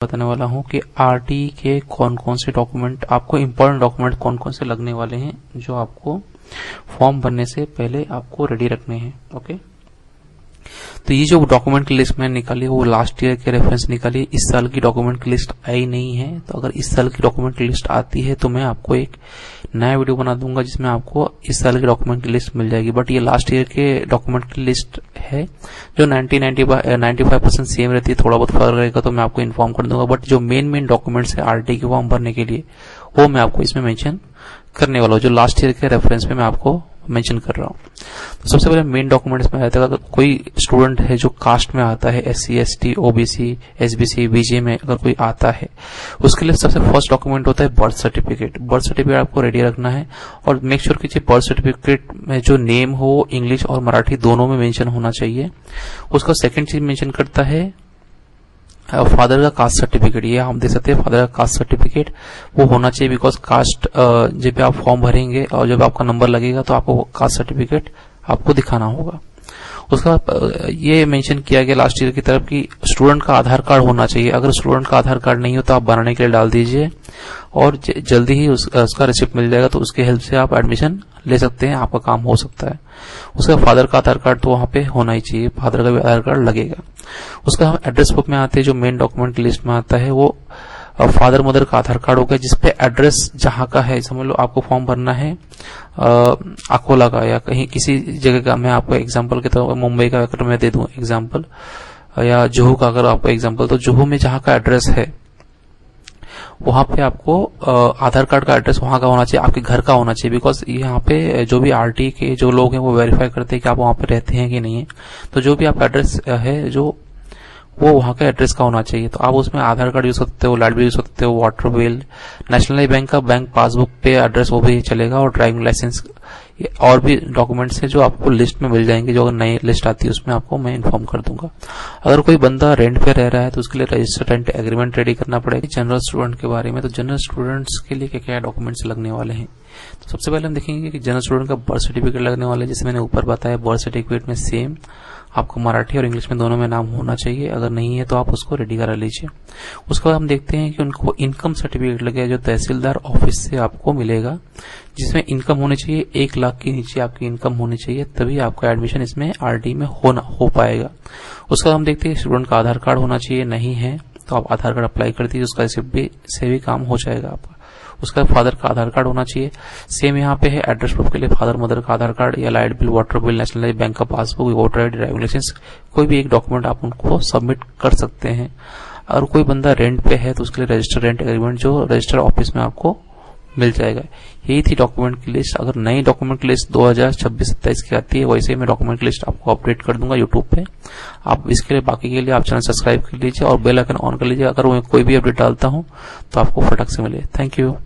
बताने वाला हूं कि आरटी के कौन कौन से डॉक्यूमेंट आपको इम्पोर्टेंट डॉक्यूमेंट कौन कौन से लगने वाले हैं जो आपको फॉर्म भरने से पहले आपको रेडी रखने हैं। ओके, तो ये जो डॉक्यूमेंट की लिस्ट मैंने निकाली है वो लास्ट ईयर के रेफरेंस निकाली, इस साल की डॉक्यूमेंट की लिस्ट आई नहीं है। तो अगर इस साल की डॉक्यूमेंट की लिस्ट आती है तो मैं आपको एक नया वीडियो बना दूंगा जिसमें आपको इस साल की डॉक्यूमेंट की लिस्ट मिल जाएगी। बट ये लास्ट ईयर के डॉक्यूमेंट की लिस्ट है जो 95% सेम रहती है, थोड़ा बहुत फर्क रहेगा तो मैं आपको इन्फॉर्म कर दूंगा। बट जो मेन डॉक्यूमेंट्स है आरटी के फॉर्म भरने के लिए वो मैं आपको इसमें मेंशन करने वाला हूँ, जो लास्ट ईयर के रेफरेंस में मैं आपको मेंशन कर रहा हूँ। तो सबसे पहले मेन डॉक्यूमेंट्स में आता है, अगर कोई स्टूडेंट है जो कास्ट में आता है, SC ST OBC SBC BJ में अगर कोई आता है, उसके लिए सबसे फर्स्ट डॉक्यूमेंट होता है बर्थ सर्टिफिकेट। बर्थ सर्टिफिकेट आपको रेडी रखना है और मेक श्योर कीजिए बर्थ सर्टिफिकेट में जो नेम हो इंग्लिश और मराठी दोनों में मेंशन होना चाहिए। उसका सेकंड चीज मेंशन करता है फादर का कास्ट सर्टिफिकेट। ये हम देख सकते हैं फादर का कास्ट सर्टिफिकेट वो होना चाहिए, बिकॉज कास्ट जब भी आप फॉर्म भरेंगे और जब आपका नंबर लगेगा तो आपको कास्ट सर्टिफिकेट आपको दिखाना होगा। उसका ये मेंशन किया गया लास्ट ईयर की तरफ कि स्टूडेंट का आधार कार्ड होना चाहिए। अगर स्टूडेंट का आधार कार्ड नहीं हो तो आप बनाने के लिए डाल दीजिए और जल्दी ही उसका रिसिप्ट मिल जाएगा, तो उसके हेल्प से आप एडमिशन ले सकते हैं, आपका काम हो सकता है। उसका फादर का आधार कार्ड तो वहां पे होना ही चाहिए, फादर का भी आधार कार्ड लगेगा। उसका हम एड्रेस बुक में आते हैं, जो मेन डॉक्यूमेंट की लिस्ट में आता है वो फादर मदर का आधार कार्ड होगा जिसपे एड्रेस जहां का है, समझ लो आपको फॉर्म भरना है अकोला का या कहीं किसी जगह का, मैं आपको एग्जांपल के तौर पर मुंबई का अगर मैं दे दूं एग्जांपल, या जुहू का अगर आपको एग्जांपल, तो जुहू में जहां का एड्रेस है वहां पे आपको आधार कार्ड का एड्रेस वहां का होना चाहिए, आपके घर का होना चाहिए। बिकॉज यहाँ पे जो भी आरटी के जो लोग हैं वो वेरीफाई करते हैं कि आप वहां पे रहते हैं कि नहीं है। तो जो भी आप एड्रेस है जो वो वहां का एड्रेस का होना चाहिए। तो आप उसमें आधार कार्ड यूज सकते हो, लाइट बिल यूज सकते हो, वाटर बिल, नेशनल बैंक का बैंक पासबुक पे एड्रेस वो भी चलेगा, और ड्राइविंग लाइसेंस और भी डॉक्यूमेंट्स है जो आपको लिस्ट में मिल जाएंगे। जो अगर नई लिस्ट आती है उसमें आपको मैं इन्फॉर्म कर दूंगा। अगर कोई बंदा रेंट पे रह रहा है तो उसके लिए रजिस्टर्ड रेंट एग्रीमेंट रेडी करना पड़ेगा। जनरल स्टूडेंट के बारे में, तो जनरल स्टूडेंट्स के लिए क्या क्या डॉक्यूमेंट्स लगने वाले हैं, तो सबसे पहले हम देखेंगे कि जनरल स्टूडेंट का बर्थ सर्टिफिकेट लगने वाला है। जैसे मैंने ऊपर बताया, बर्थ सर्टिफिकेट में सेम आपको मराठी और इंग्लिश में दोनों में नाम होना चाहिए, अगर नहीं है तो आप उसको रेडी करा लीजिए। उसके बाद हम देखते हैं कि उनको इनकम सर्टिफिकेट लगेगा जो तहसीलदार ऑफिस से आपको मिलेगा, जिसमें इनकम होनी चाहिए 1 लाख के नीचे आपकी इनकम होनी चाहिए, तभी आपका एडमिशन इसमें आरटी में हो पाएगा। उसके बाद हम देखते हैं स्टूडेंट का आधार कार्ड होना चाहिए, नहीं है तो आप आधार कार्ड अप्लाई कर दीजिए, उसका रिसिप्ट से भी काम हो जाएगा आपका। उसका फादर का आधार कार्ड होना चाहिए। सेम यहाँ पे है एड्रेस प्रूफ के लिए फादर मदर का आधार कार्ड या light bill, water bill, national bank का passbook, voter ID, driving licence, कोई भी एक डॉक्यूमेंट आप उनको सबमिट कर सकते हैं। अगर कोई बंदा रेंट पे है तो उसके लिए रजिस्टर रेंट एग्रीमेंट जो रजिस्टर ऑफिस में आपको मिल जाएगा। यही थी डॉक्यूमेंट की लिस्ट। अगर नई डॉक्यूमेंट की लिस्ट 2026-27 की आती है वैसे मैं डॉक्यूमेंट की लिस्ट आपको अपडेट कर दूंगा यूट्यूब पे। आप इसके लिए बाकी के लिए आप चैनल सब्सक्राइब कर लीजिए और बेल आइकन ऑन कर लीजिए। अगर मैं कोई भी अपडेट डालता हूं तो आपको फटक से मिले। Thank you.